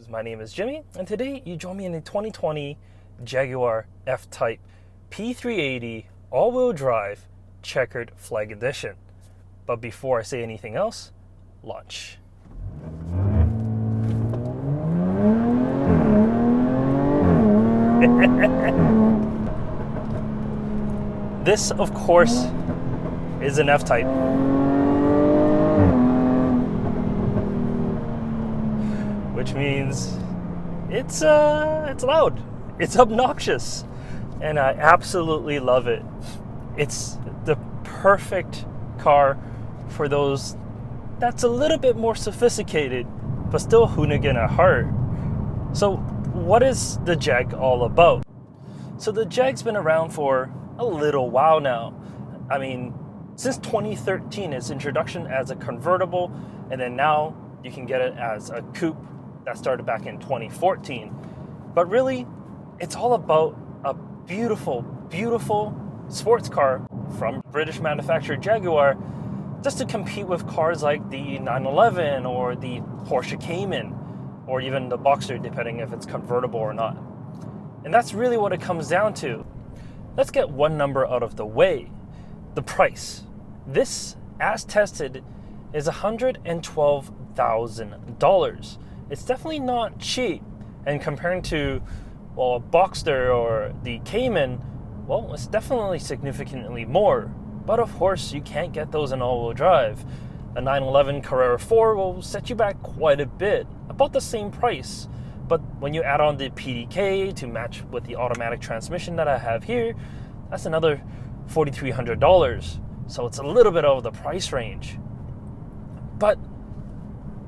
Greetings, my name is Jimmy, and today you join me in the 2020 Jaguar F-Type P380 all-wheel drive checkered flag edition. But before I say anything else, launch. This, of course, is an F-Type. Which means it's loud, it's obnoxious, and I absolutely love it. It's the perfect car for those that's a little bit more sophisticated, but still hoonigan at heart. So what is the Jag all about? So the Jag's been around for a little while now. I mean, since 2013, its introduction as a convertible, and then now you can get it as a coupe. That started back in 2014. But really, it's all about a beautiful, beautiful sports car from British manufacturer Jaguar, just to compete with cars like the 911 or the Porsche Cayman, or even the Boxster, depending if it's convertible or not. And that's really what it comes down to. Let's get one number out of the way: the price. This, as tested, is $112,000. It's definitely not cheap, and comparing to, well, a Boxster or the Cayman, well, it's definitely significantly more. But of course, you can't get those in all-wheel drive. A 911 Carrera 4 will set you back quite a bit, about the same price. But when you add on the PDK to match with the automatic transmission that I have here, that's another $4,300. So it's a little bit over the price range. But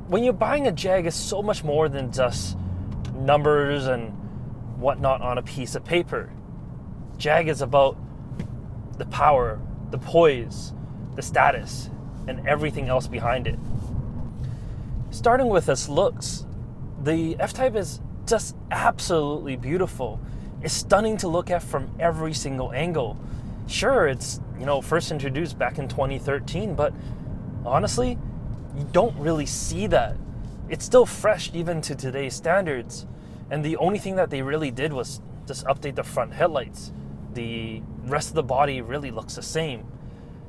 when you're buying a Jag, it's so much more than just numbers and whatnot on a piece of paper. Jag is about the power, the poise, the status, and everything else behind it. Starting with its looks, the F-Type is just absolutely beautiful. It's stunning to look at from every single angle. Sure, it's first introduced back in 2013, but honestly, you don't really see that. It's still fresh even to today's standards. And the only thing that they really did was just update the front headlights. The rest of the body really looks the same.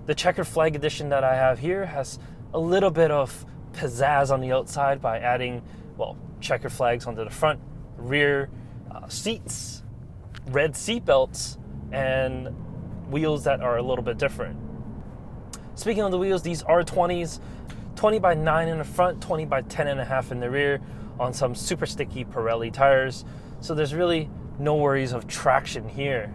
The checkered flag edition that I have here has a little bit of pizzazz on the outside by adding, well, checkered flags onto the front, rear seats, red seat belts, and wheels that are a little bit different. Speaking of the wheels, these are 20s. 20 by 9 in the front, 20 by 10.5 in the rear on some super sticky Pirelli tires. So there's really no worries of traction here.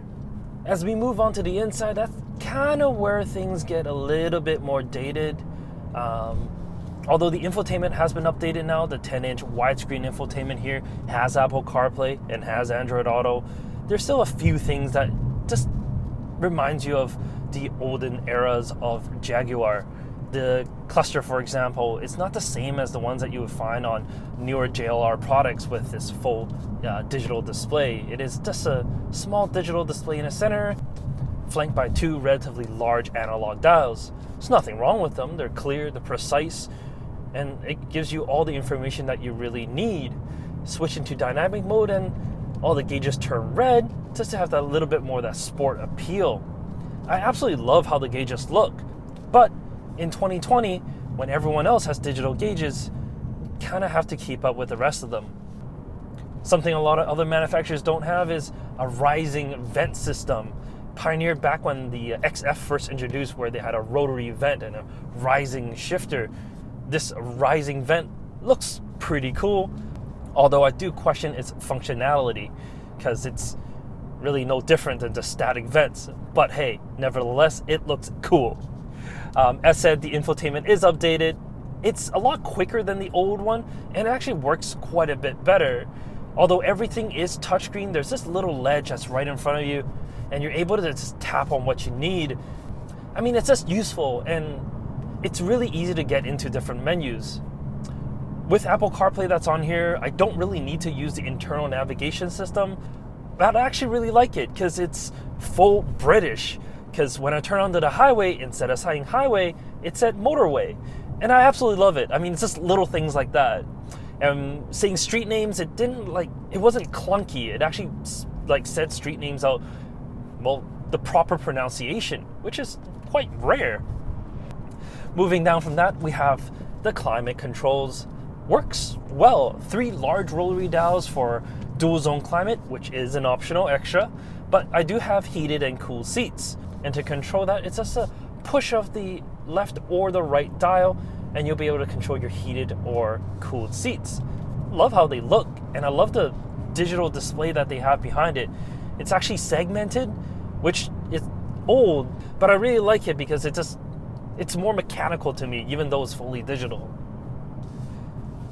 As we move on to the inside, that's kind of where things get a little bit more dated. Although the infotainment has been updated now, the 10-inch widescreen infotainment here has Apple CarPlay and has Android Auto. There's still a few things that just reminds you of the olden eras of Jaguar. The cluster, for example, it's not the same as the ones that you would find on newer JLR products with this full digital display. It is just a small digital display in the center, flanked by two relatively large analog dials. There's nothing wrong with them. They're clear, they're precise, and it gives you all the information that you really need. Switch into dynamic mode and all the gauges turn red just to have that little bit more of that sport appeal. I absolutely love how the gauges look, but in 2020, when everyone else has digital gauges, you kind of have to keep up with the rest of them. Something a lot of other manufacturers don't have is a rising vent system, pioneered back when the XF first introduced, where they had a rotary vent and a rising shifter. This rising vent looks pretty cool, although I do question its functionality, because it's really no different than just static vents. But hey, nevertheless, it looks cool. As said, the infotainment is updated. It's a lot quicker than the old one, and it actually works quite a bit better. Although everything is touchscreen, there's this little ledge that's right in front of you, and you're able to just tap on what you need. I mean, it's just useful, and it's really easy to get into different menus. With Apple CarPlay that's on here, I don't really need to use the internal navigation system, but I actually really like it because it's full British. Because when I turn onto the highway, instead of saying highway, it said motorway. And I absolutely love it. I mean, it's just little things like that. And saying street names, it wasn't clunky. It actually said street names out, well, the proper pronunciation, which is quite rare. Moving down from that, we have the climate controls. Works well. 3 large rotary dials for dual zone climate, which is an optional extra, but I do have heated and cool seats. And to control that, it's just a push of the left or the right dial, and you'll be able to control your heated or cooled seats. Love how they look, and I love the digital display that they have behind it. It's actually segmented, which is old, but I really like it because it's more mechanical to me, even though it's fully digital.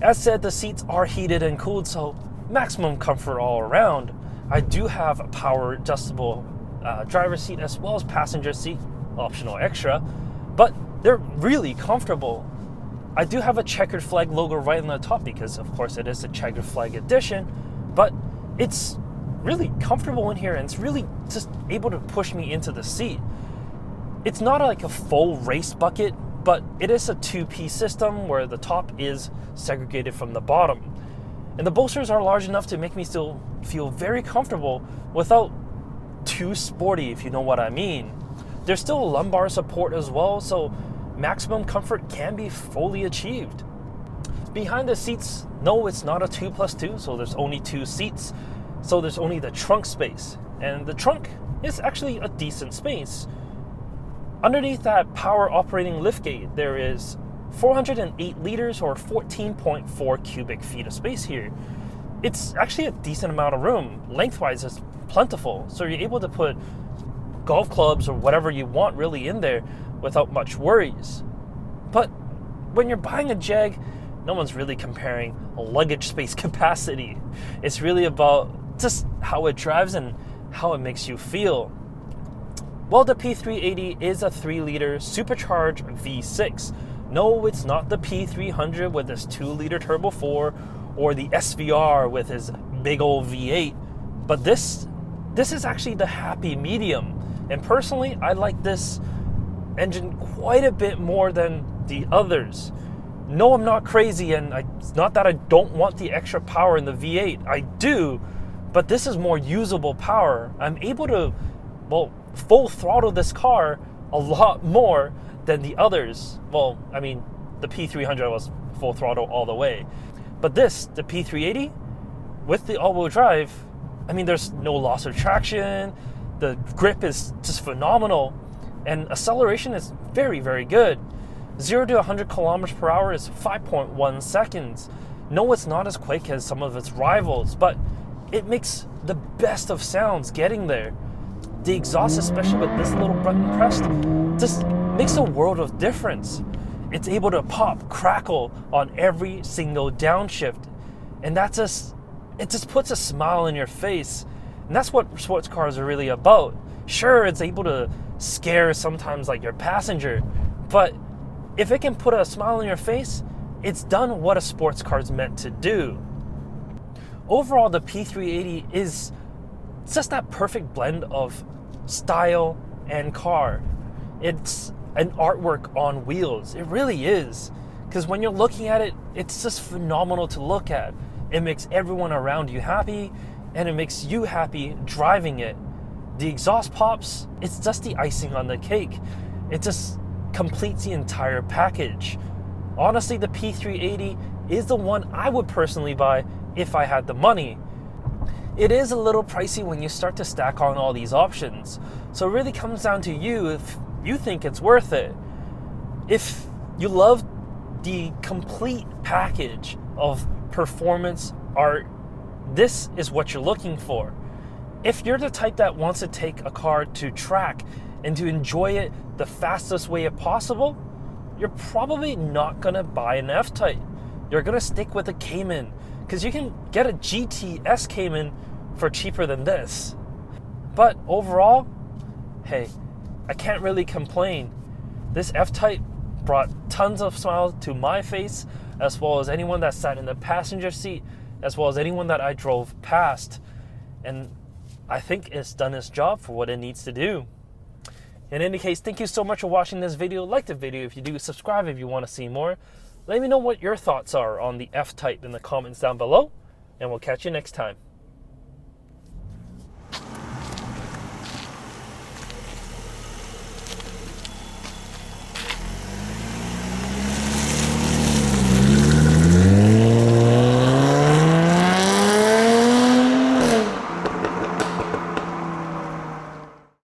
As said, the seats are heated and cooled, so maximum comfort all around. I do have a power adjustable driver's seat as well as passenger seat, optional extra, but they're really comfortable. I do have a checkered flag logo right on the top because, of course, it is a checkered flag edition, but it's really comfortable in here and it's really just able to push me into the seat. It's not like a full race bucket, but it is a 2-piece system where the top is segregated from the bottom. And the bolsters are large enough to make me still feel very comfortable without too sporty, if you know what I mean. There's still lumbar support as well, so maximum comfort can be fully achieved. Behind the seats, no, it's not a 2+2, so there's only 2 seats. So there's only the trunk space. And the trunk is actually a decent space. Underneath that power operating liftgate, there is 408 liters or 14.4 cubic feet of space here. It's actually a decent amount of room. Lengthwise, it's plentiful. So you're able to put golf clubs or whatever you want really in there without much worries. But when you're buying a Jag, no one's really comparing a luggage space capacity. It's really about just how it drives and how it makes you feel. Well, the P380 is a 3-liter supercharged V6. No, it's not the P300 with its 2-liter turbo 4 or the SVR with his big old V8. But this is actually the happy medium. And personally, I like this engine quite a bit more than the others. No, I'm not crazy, and it's not that I don't want the extra power in the V8. I do, but this is more usable power. I'm able to, well, full throttle this car a lot more than the others. Well, I mean, the P300 was full throttle all the way. But this, the P380, with the all-wheel drive, I mean, there's no loss of traction, the grip is just phenomenal, and acceleration is very, very good. 0 to 100 kilometers per hour is 5.1 seconds. No, it's not as quick as some of its rivals, but it makes the best of sounds getting there. The exhaust, especially with this little button pressed, just makes a world of difference. It's able to pop, crackle on every single downshift, and it just puts a smile on your face. And that's what sports cars are really about. Sure, it's able to scare sometimes like your passenger, but if it can put a smile on your face, it's done what a sports car is meant to do. Overall, the P380 is just that perfect blend of style and car. It's an artwork on wheels. It really is. Because when you're looking at it, it's just phenomenal to look at. It makes everyone around you happy, and it makes you happy driving it. The exhaust pops, it's just the icing on the cake. It just completes the entire package. Honestly, the P380 is the one I would personally buy if I had the money. It is a little pricey when you start to stack on all these options, so it really comes down to you if you think it's worth it. If you love the complete package of performance, art, this is what you're looking for. If you're the type that wants to take a car to track and to enjoy it the fastest way possible, you're probably not gonna buy an Ftype. You're gonna stick with a Cayman, because you can get a GTS Cayman for cheaper than this. But overall, hey, I can't really complain. This Ftype brought tons of smiles to my face, as well as anyone that sat in the passenger seat, as well as anyone that I drove past. And I think it's done its job for what it needs to do. In any case, thank you so much for watching this video. Like the video if you do, subscribe if you want to see more. Let me know what your thoughts are on the F-Type in the comments down below, and we'll catch you next time.